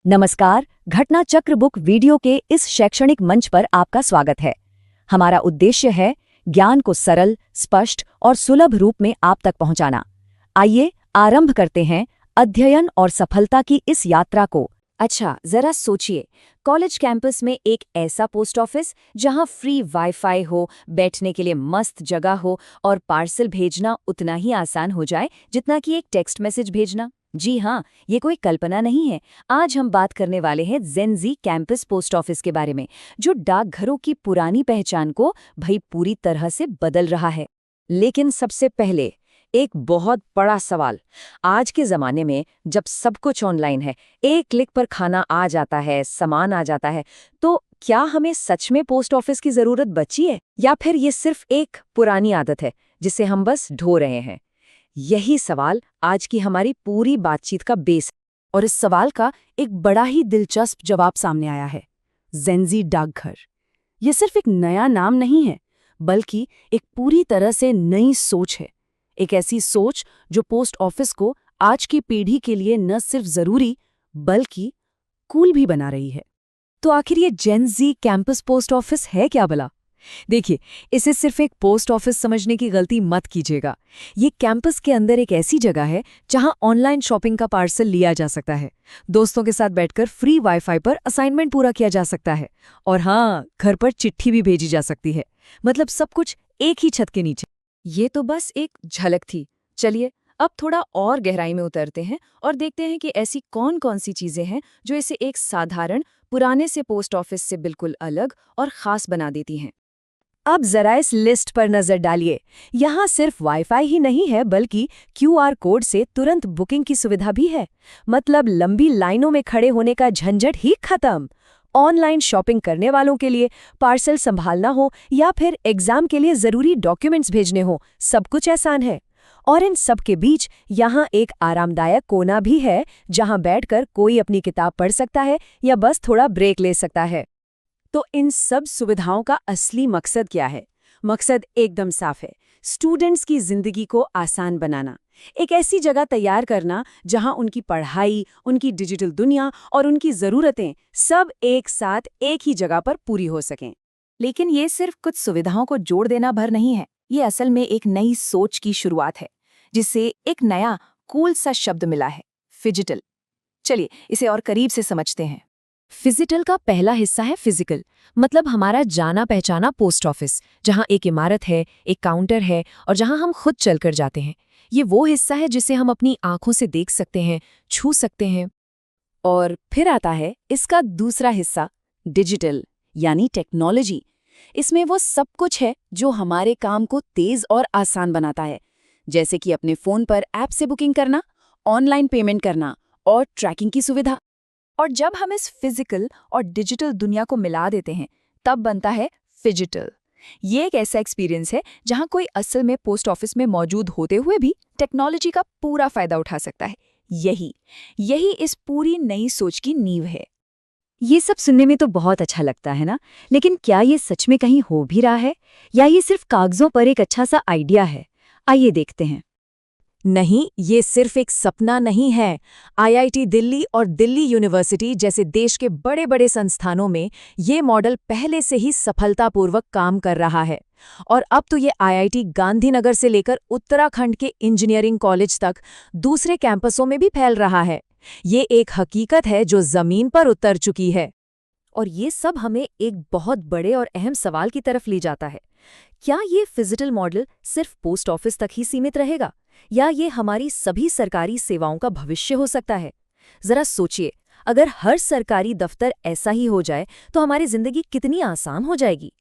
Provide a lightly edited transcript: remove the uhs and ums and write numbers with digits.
नमस्कार, घटना चक्र बुक वीडियो के इस शैक्षणिक मंच पर आपका स्वागत है। हमारा उद्देश्य है ज्ञान को सरल, स्पष्ट और सुलभ रूप में आप तक पहुंचाना। आइए आरंभ करते हैं अध्ययन और सफलता की इस यात्रा को। अच्छा, जरा सोचिए, कॉलेज कैंपस में एक ऐसा पोस्ट ऑफिस जहां फ्री वाईफाई हो, बैठने के लिए मस्त जगह हो और पार्सल भेजना उतना ही आसान हो जाए जितना कि एक टेक्स्ट मैसेज भेजना। जी हाँ, ये कोई कल्पना नहीं है। आज हम बात करने वाले हैं जेनजी कैंपस पोस्ट ऑफिस के बारे में, जो डाकघरों की पुरानी पहचान को पूरी तरह से बदल रहा है। लेकिन सबसे पहले एक बहुत बड़ा सवाल। आज के ज़माने में जब सब कुछ ऑनलाइन है, एक क्लिक पर खाना आ जाता है, सामान आ जाता है, तो क्या हमें सच में पोस्ट ऑफिस की ज़रूरत बची है, या फिर ये सिर्फ एक पुरानी आदत है जिसे हम बस ढो रहे हैं? यही सवाल आज की हमारी पूरी बातचीत का बेस है। और इस सवाल का एक बड़ा ही दिलचस्प जवाब सामने आया है। जेनजी डाकघर ये सिर्फ एक नया नाम नहीं है, बल्कि एक पूरी तरह से नई सोच है। एक ऐसी सोच जो पोस्ट ऑफिस को आज की पीढ़ी के लिए न सिर्फ जरूरी बल्कि कूल भी बना रही है। तो आखिर ये जेनजी कैंपस पोस्ट ऑफिस है क्या भला? देखिए, इसे सिर्फ एक पोस्ट ऑफिस समझने की गलती मत कीजिएगा। ये कैंपस के अंदर एक ऐसी जगह है जहां ऑनलाइन शॉपिंग का पार्सल लिया जा सकता है, दोस्तों के साथ बैठकर फ्री वाईफाई पर असाइनमेंट पूरा किया जा सकता है, और हाँ, घर पर चिट्ठी भी भेजी जा सकती है। मतलब सब कुछ एक ही छत के नीचे। ये तो बस एक झलक थी। चलिए अब थोड़ा और गहराई में उतरते हैं और देखते हैं कि ऐसी कौन कौन सी चीजें हैं जो इसे एक साधारण पुराने से पोस्ट ऑफिस से बिल्कुल अलग और खास बना देती हैं। अब जरा इस लिस्ट पर नजर डालिए। यहाँ सिर्फ वाईफाई ही नहीं है, बल्कि क्यूआर कोड से तुरंत बुकिंग की सुविधा भी है। मतलब लंबी लाइनों में खड़े होने का झंझट ही खत्म। ऑनलाइन शॉपिंग करने वालों के लिए पार्सल संभालना हो या फिर एग्जाम के लिए जरूरी डॉक्यूमेंट्स भेजने हो, सब कुछ आसान है। और इन सब के बीच यहाँ एक आरामदायक कोना भी है, जहाँ बैठकर कोई अपनी किताब पढ़ सकता है या बस थोड़ा ब्रेक ले सकता है। तो इन सब सुविधाओं का असली मकसद क्या है? मकसद एकदम साफ है, स्टूडेंट्स की जिंदगी को आसान बनाना। एक ऐसी जगह तैयार करना जहां उनकी पढ़ाई, उनकी डिजिटल दुनिया और उनकी ज़रूरतें सब एक साथ एक ही जगह पर पूरी हो सकें। लेकिन ये सिर्फ कुछ सुविधाओं को जोड़ देना भर नहीं है, ये असल में एक नई सोच की शुरुआत है, जिसे एक नया कूल सा शब्द मिला है, फिजिटल। चलिए इसे और करीब से समझते हैं। फिजिटल का पहला हिस्सा है फिजिकल, मतलब हमारा जाना पहचाना पोस्ट ऑफिस, जहां एक इमारत है, एक काउंटर है और जहां हम खुद चलकर जाते हैं। ये वो हिस्सा है जिसे हम अपनी आंखों से देख सकते हैं, छू सकते हैं। और फिर आता है इसका दूसरा हिस्सा, डिजिटल, यानी टेक्नोलॉजी। इसमें वो सब कुछ है जो हमारे काम को तेज और आसान बनाता है, जैसे कि अपने फोन पर ऐप से बुकिंग करना, ऑनलाइन पेमेंट करना और ट्रैकिंग की सुविधा। और जब हम इस फिजिकल और डिजिटल दुनिया को मिला देते हैं, तब बनता है फिजिटल। ये एक ऐसा एक्सपीरियंस है जहां कोई असल में पोस्ट ऑफिस में मौजूद होते हुए भी टेक्नोलॉजी का पूरा फायदा उठा सकता है। यही इस पूरी नई सोच की नींव है। ये सब सुनने में तो बहुत अच्छा लगता है ना, लेकिन क्या ये सच में कहीं हो भी रहा है, या ये सिर्फ कागजों पर एक अच्छा सा आइडिया है? आइए देखते हैं। नहीं, ये सिर्फ एक सपना नहीं है। आईआईटी दिल्ली और दिल्ली यूनिवर्सिटी जैसे देश के बड़े बड़े संस्थानों में ये मॉडल पहले से ही सफलतापूर्वक काम कर रहा है। और अब तो ये आईआईटी गांधीनगर से लेकर उत्तराखंड के इंजीनियरिंग कॉलेज तक दूसरे कैंपसों में भी फैल रहा है। ये एक हकीकत है जो जमीन पर उतर चुकी है। और ये सब हमें एक बहुत बड़े और अहम सवाल की तरफ ले जाता है। क्या ये फिजिटल मॉडल सिर्फ पोस्ट ऑफिस तक ही सीमित रहेगा, या ये हमारी सभी सरकारी सेवाओं का भविष्य हो सकता है? जरा सोचिए, अगर हर सरकारी दफ्तर ऐसा ही हो जाए तो हमारी जिंदगी कितनी आसान हो जाएगी।